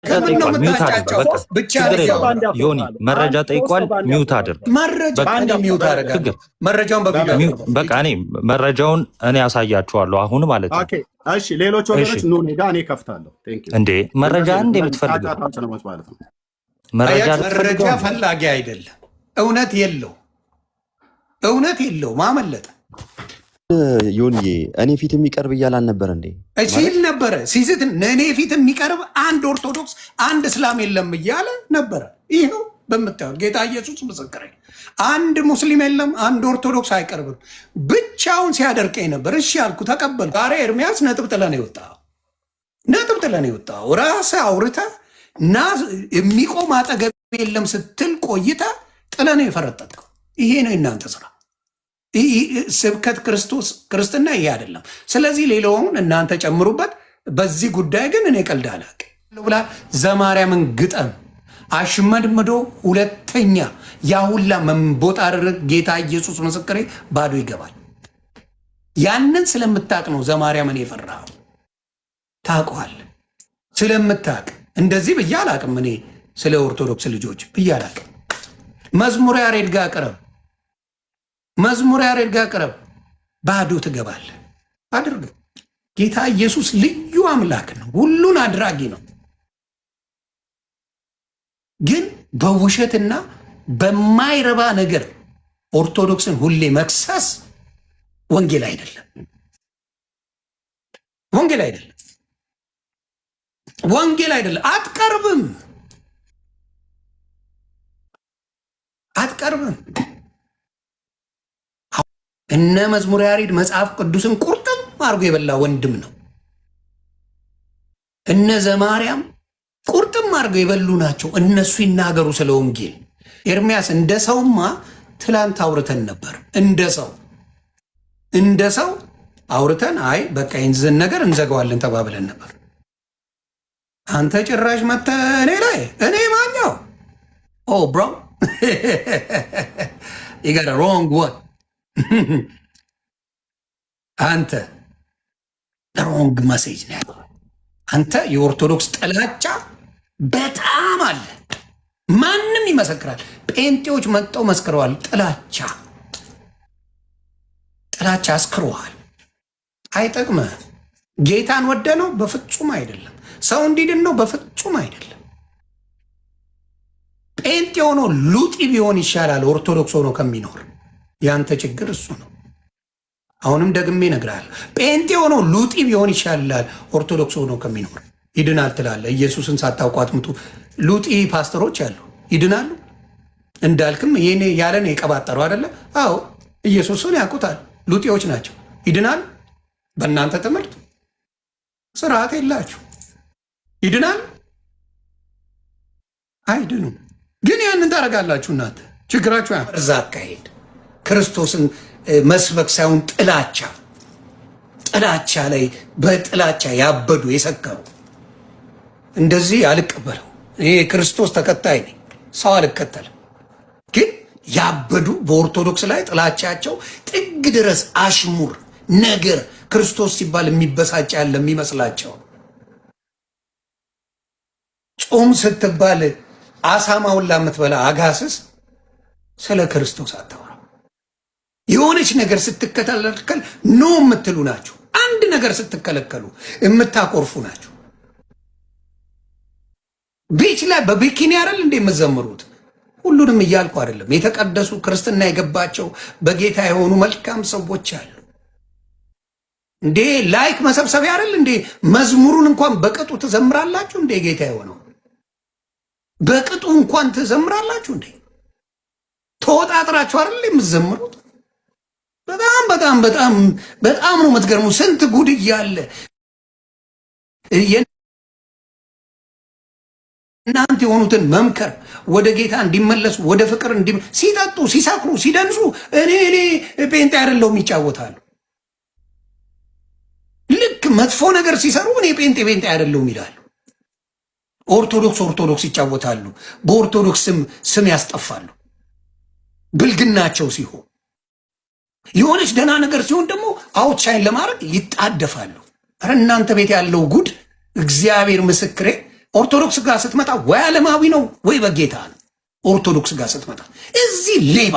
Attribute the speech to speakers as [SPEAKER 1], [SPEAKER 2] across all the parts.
[SPEAKER 1] ጠይቋል ሚውት አድርግ። በቃ ችግር የለውም ዮኒ መረጃ ጠይቋል ሚውት አድርግ።
[SPEAKER 2] መረጃውን
[SPEAKER 1] በቃ እኔ መረጃውን እኔ ያሳያችኋለሁ አሁን ማለት ነው።
[SPEAKER 2] እሺ ሌሎች ወገኖች ኑ እኔ ጋር እኔ ከፍታለሁ።
[SPEAKER 1] እንዴ መረጃ እንዴ የምትፈልገው
[SPEAKER 3] መረጃ ፈላጊ አይደለም። እውነት የለው ማመለጥ
[SPEAKER 4] ዮኒዬ እኔ ፊት የሚቀርብ እያላን ነበር እንዴ?
[SPEAKER 3] ሲል ነበረ ሲዝት እኔ ፊት የሚቀርብ አንድ ኦርቶዶክስ አንድ እስላም የለም እያለ ነበረ። ይኸው በምታዩት ጌታ ኢየሱስ ምስክሬ፣ አንድ ሙስሊም የለም አንድ ኦርቶዶክስ አይቀርብም። ብቻውን ሲያደርቀኝ ነበር። እሺ ያልኩ ተቀበልኩ። ዛሬ ኤርሚያስ ነጥብ ጥለን የወጣው ራስህ አውርተህ እና የሚቆም አጠገብ የለም ስትል ቆይታ ጥለን የፈረጠጥከው። ይሄ ነው እናንተ ስራ። ስብከት ክርስትና ይሄ አይደለም። ስለዚህ ሌላውን እናንተ ጨምሩበት። በዚህ ጉዳይ ግን እኔ ቀልድ አላውቅም ብላ ዘማርያምን ግጠም አሽመድምዶ ሁለተኛ ያሁላ መንቦጣረር ጌታ ኢየሱስ ምስክሬ ባዶ ይገባል። ያንን ስለምታቅ ነው ዘማርያምን የፈራው። ታውቀዋል ስለምታቅ። እንደዚህ ብዬ አላውቅም እኔ ስለ ኦርቶዶክስ ልጆች ብዬ አላውቅም። መዝሙረ ያሬድ ጋር ቅረብ ባዶ ትገባለህ። አድርግ። ጌታ ኢየሱስ ልዩ አምላክ ነው፣ ሁሉን አድራጊ ነው። ግን በውሸትና በማይረባ ነገር ኦርቶዶክስን ሁሌ መክሰስ ወንጌል አይደለም። አትቀርብም። እነ መዝሙረ ያሬድ መጽሐፍ ቅዱስን ቁርጥም አድርጎ የበላ ወንድም ነው። እነ ዘማርያም ቁርጥም አድርገው የበሉ ናቸው። እነሱ ይናገሩ ስለ ወንጌል። ኤርሚያስ እንደ ሰውማ ትላንት አውርተን ነበር። እንደ ሰው አውርተን አይ በቃ ይህን ነገር እንዘጋዋለን ተባብለን ነበር። አንተ ጭራሽ መተህ እኔ ላይ እኔ ማኛው ብሮ you got a wrong one አንተ ሮንግ መሴጅ ነው። አንተ የኦርቶዶክስ ጥላቻ በጣም አለ። ማንም ይመሰክራል። ጴንጤዎች መጥተው መስክረዋል። ጥላቻ አስክረዋል። አይጠቅምህ። ጌታን ወደ ነው በፍጹም አይደለም። ሰው እንዲድን ነው በፍጹም አይደለም። ጴንጤ ሆኖ ሉጢ ቢሆን ይሻላል ኦርቶዶክስ ሆኖ ከሚኖር። ያንተ ችግር እሱ ነው። አሁንም ደግሜ እነግርሃለሁ። ጴንጤ ሆኖ ሉጢ ቢሆን ይሻላል ኦርቶዶክስ ሆኖ ከሚኖር። ይድናል ትላለህ። ኢየሱስን ሳታውቁ አትሙቱ። ሉጢ ፓስተሮች አሉ፣ ይድናሉ። እንዳልክም ይሄኔ ያለን የቀባጠሩ አይደለ? አዎ ኢየሱስን ያውቁታል። ሉጢዎች ናቸው፣ ይድናል። በእናንተ ትምህርት ስርዓት የላችሁ። ይድናል አይድኑም። ግን ያንን ታደርጋላችሁ እናንተ። ችግራችሁ እዛ አካሄድ ክርስቶስን መስበክ ሳይሆን ጥላቻ ላይ በጥላቻ ያበዱ የሰከሩ። እንደዚህ አልቀበለው። ይሄ ክርስቶስ ተከታይ ነኝ፣ ሰው አልከተልም። ግን ያበዱ በኦርቶዶክስ ላይ ጥላቻቸው ጥግ ድረስ አሽሙር ነገር ክርስቶስ ሲባል የሚበሳጭ ያለ የሚመስላቸው። ጾም ስትባል አሳማውን ላምትበላ አጋስስ ስለ ክርስቶስ አታወራ። የሆነች ነገር ስትከለከል ኖ የምትሉ ናቸው። አንድ ነገር ስትከለከሉ የምታኮርፉ ናቸው። ቤች ላይ በቢኪኒ አይደል እንደ የምዘምሩት? ሁሉንም እያልኩ አይደለም። የተቀደሱ ክርስትና የገባቸው በጌታ የሆኑ መልካም ሰዎች አሉ። እንዴ ላይክ መሰብሰቢያ አይደል እንዴ? መዝሙሩን እንኳን በቅጡ ትዘምራላችሁ እንዴ? ጌታ የሆነው በቅጡ እንኳን ትዘምራላችሁ እንዴ? ተወጣጥራችሁ አይደል የምትዘምሩት? በጣም ነው የምትገርሙ። ስንት ጉድ እያለ እናንተ የሆኑትን መምከር፣ ወደ ጌታ እንዲመለሱ ወደ ፍቅር ሲጠጡ፣ ሲሰክሩ፣ ሲደንሱ እኔ ጴንጤ አይደለሁም ይጫወታሉ። ልክ መጥፎ ነገር ሲሰሩ እኔ ጴንጤ አይደለሁም ይላሉ። ኦርቶዶክስ ይጫወታሉ። በኦርቶዶክስ ስም ያስጠፋሉ። ብልግናቸው ሲሆን የሆነች ደህና ነገር ሲሆን ደግሞ አውትሻይን ለማድረግ ይጣደፋሉ። ኧረ እናንተ ቤት ያለው ጉድ እግዚአብሔር ምስክሬ ኦርቶዶክስ ጋር ስትመጣ ወይ ዓለማዊ ነው ወይ በጌታ ነው። ኦርቶዶክስ ጋር ስትመጣ እዚህ ሌባ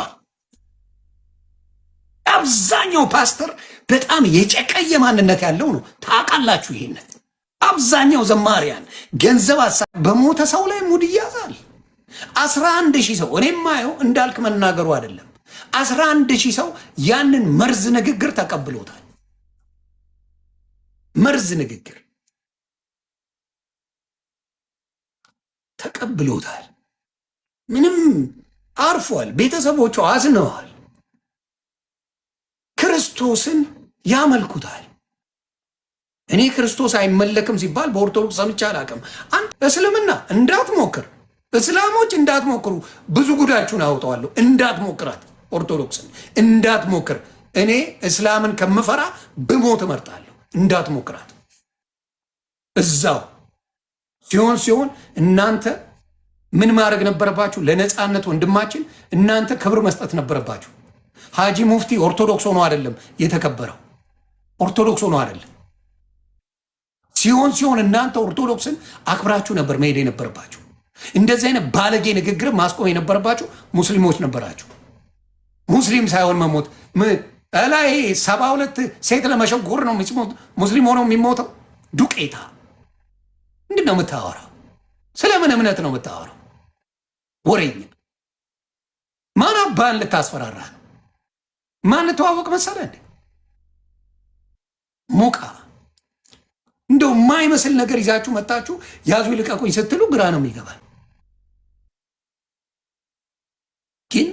[SPEAKER 3] አብዛኛው ፓስተር በጣም የጨቀየ ማንነት ያለው ነው። ታውቃላችሁ ይሄንን። አብዛኛው ዘማሪያን ገንዘብ በሞተ ሰው ላይ ሙድ ይያዛል። 11,000 ሰው እኔ ማየው እንዳልክ መናገሩ አይደለም 11,000 ሰው ያንን መርዝ ንግግር ተቀብሎታል። መርዝ ንግግር ተቀብሎታል። ምንም አርፏል። ቤተሰቦቹ አዝነዋል። ክርስቶስን ያመልኩታል። እኔ ክርስቶስ አይመለክም ሲባል በኦርቶዶክስ ሰምቼ አላውቅም። አንተ እስልምና እንዳትሞክር፣ እስላሞች እንዳትሞክሩ፣ ብዙ ጉዳችሁን አውጣዋለሁ። እንዳትሞክራት፣ ኦርቶዶክስን እንዳትሞክር። እኔ እስላምን ከምፈራ ብሞት እመርጣለሁ። እንዳትሞክራት። እዛው ሲሆን እናንተ ምን ማድረግ ነበረባችሁ? ለነፃነት ወንድማችን እናንተ ክብር መስጠት ነበረባችሁ። ሀጂ ሙፍቲ ኦርቶዶክስ ሆኖ አይደለም የተከበረው፣ ኦርቶዶክስ ሆኖ አይደለም። ሲሆን እናንተ ኦርቶዶክስን አክብራችሁ ነበር መሄድ የነበረባችሁ። እንደዚህ አይነት ባለጌ ንግግር ማስቆም የነበረባችሁ ሙስሊሞች ነበራችሁ። ሙስሊም ሳይሆን መሞት ላይ 72 ሴት ለመሸጎር ነው ሙስሊም ሆኖ የሚሞተው። ዱቄታ ምንድን ነው የምታወራው? ስለምን እምነት ነው የምታወራው? ወሬኛ ማን አባን ልታስፈራራ ነው? ማን ተዋወቅ መሰለ እንዴ? ሙቃ እንደው የማይመስል ነገር ይዛችሁ መጣችሁ ያዙ ይልቀቁኝ ስትሉ ግራ ነው የሚገባል። ግን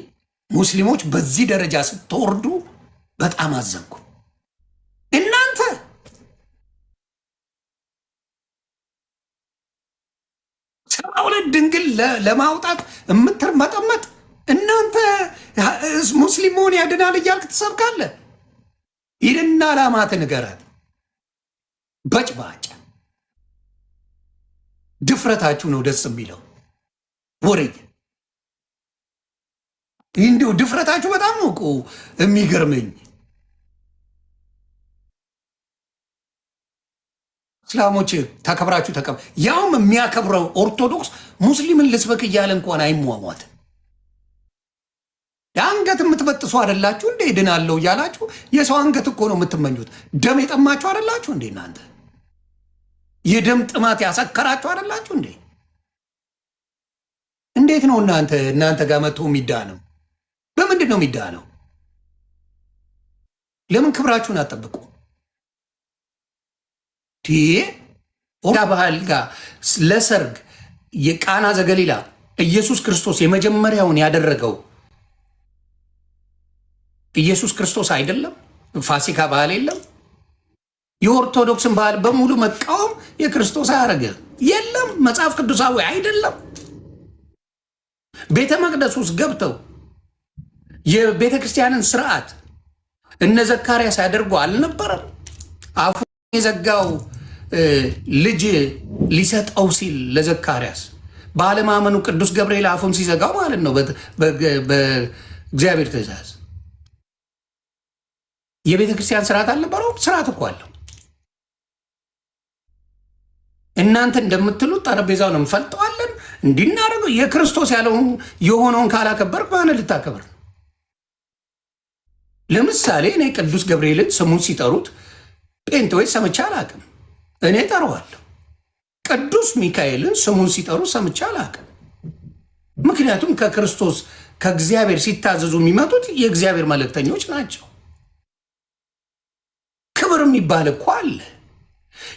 [SPEAKER 3] ሙስሊሞች በዚህ ደረጃ ስትወርዱ በጣም አዘንኩ። እናንተ ሰብአውነት ድንግል ለማውጣት የምትርመጠመጥ እናንተ ሙስሊም መሆን ያድናል እያልክ ትሰብካለህ። ሂድና ዓላማት ንገራት። በጭባጭ ድፍረታችሁ ነው ደስ የሚለው። ወሬኝ እንዲሁ ድፍረታችሁ በጣም ነው እኮ የሚገርመኝ። እስላሞች ተከብራችሁ ያውም የሚያከብረው ኦርቶዶክስ ሙስሊምን ልስበክ እያለ እንኳን አይሟሟት። የአንገት የምትበጥሱ አይደላችሁ እንዴ? ድናለው እያላችሁ የሰው አንገት እኮ ነው የምትመኙት። ደም የጠማችሁ አይደላችሁ እንዴ? እናንተ የደም ጥማት ያሰከራችሁ አይደላችሁ እንዴ? እንዴት ነው እናንተ ጋር መጥቶ የሚዳነው? በምንድን ነው የሚዳነው? ለምን ክብራችሁን አጠብቁ? ባህል ጋር ለሰርግ የቃና ዘገሊላ ኢየሱስ ክርስቶስ የመጀመሪያውን ያደረገው ኢየሱስ ክርስቶስ አይደለም? ፋሲካ ባህል የለም? የኦርቶዶክስን ባህል በሙሉ መቃወም የክርስቶስ አያረገ የለም? መጽሐፍ ቅዱሳዊ አይደለም? ቤተ መቅደስ ውስጥ ገብተው የቤተ ክርስቲያንን ስርዓት እነ ዘካርያስ ያደርጉ አልነበረም? አፉን የዘጋው ልጅ ሊሰጠው ሲል ለዘካርያስ ባለማመኑ ቅዱስ ገብርኤል አፉን ሲዘጋው ማለት ነው በእግዚአብሔር ትእዛዝ። የቤተ ክርስቲያን ስርዓት አልነበረው? ስርዓት እኮ አለው። እናንተ እንደምትሉት ጠረጴዛውን እንፈልጠዋለን እንዲናደርገው የክርስቶስ ያለውን የሆነውን ካላከበር ማን ልታከብር? ለምሳሌ እኔ ቅዱስ ገብርኤልን ስሙን ሲጠሩት ጴንጤዎች ሰምቼ አላቅም። እኔ ጠራዋለሁ። ቅዱስ ሚካኤልን ስሙን ሲጠሩ ሰምቼ አላቅም። ምክንያቱም ከክርስቶስ ከእግዚአብሔር ሲታዘዙ የሚመጡት የእግዚአብሔር መልእክተኞች ናቸው። ክብር የሚባል እኮ አለ።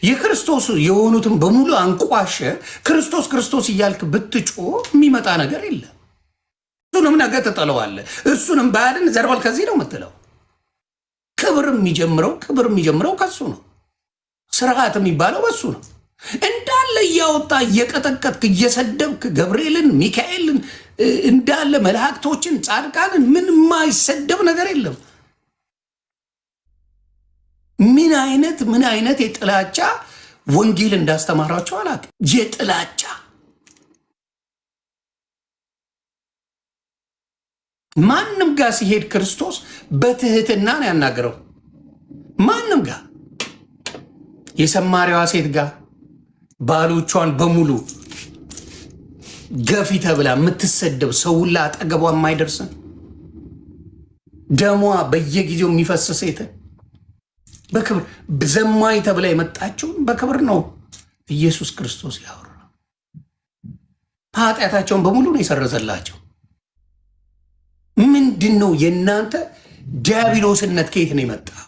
[SPEAKER 3] የክርስቶስ የሆኑትን በሙሉ አንቋሸ ክርስቶስ ክርስቶስ እያልክ ብትጮ የሚመጣ ነገር የለም። እሱንም ነገ ትጠለዋለህ። እሱንም ባያድን ዘርበል ከዚህ ነው የምትለው። ክብር የሚጀምረው ከሱ ነው። ስርዓት የሚባለው በሱ ነው። እንዳለ እያወጣ እየቀጠቀጥክ እየሰደብክ ገብርኤልን፣ ሚካኤልን እንዳለ መላእክቶችን፣ ጻድቃንን ምን የማይሰደብ ነገር የለም። ምን አይነት የጥላቻ ወንጌል እንዳስተማራቸው አላውቅም። የጥላቻ ማንም ጋር ሲሄድ ክርስቶስ በትህትና ነው ያናገረው። ማንም ጋር የሰማሪያዋ ሴት ጋር ባሎቿን በሙሉ ገፊ ተብላ የምትሰደብ ሰውላ አጠገቧ የማይደርስን ደሟ በየጊዜው የሚፈስ ሴትን በክብር ዘማኝ ተብላ የመጣችውን በክብር ነው ኢየሱስ ክርስቶስ ያወራ። ኃጢአታቸውን በሙሉ ነው የሰረዘላቸው። ምንድን ነው የእናንተ ዲያብሎስነት? ከየት ነው የመጣ?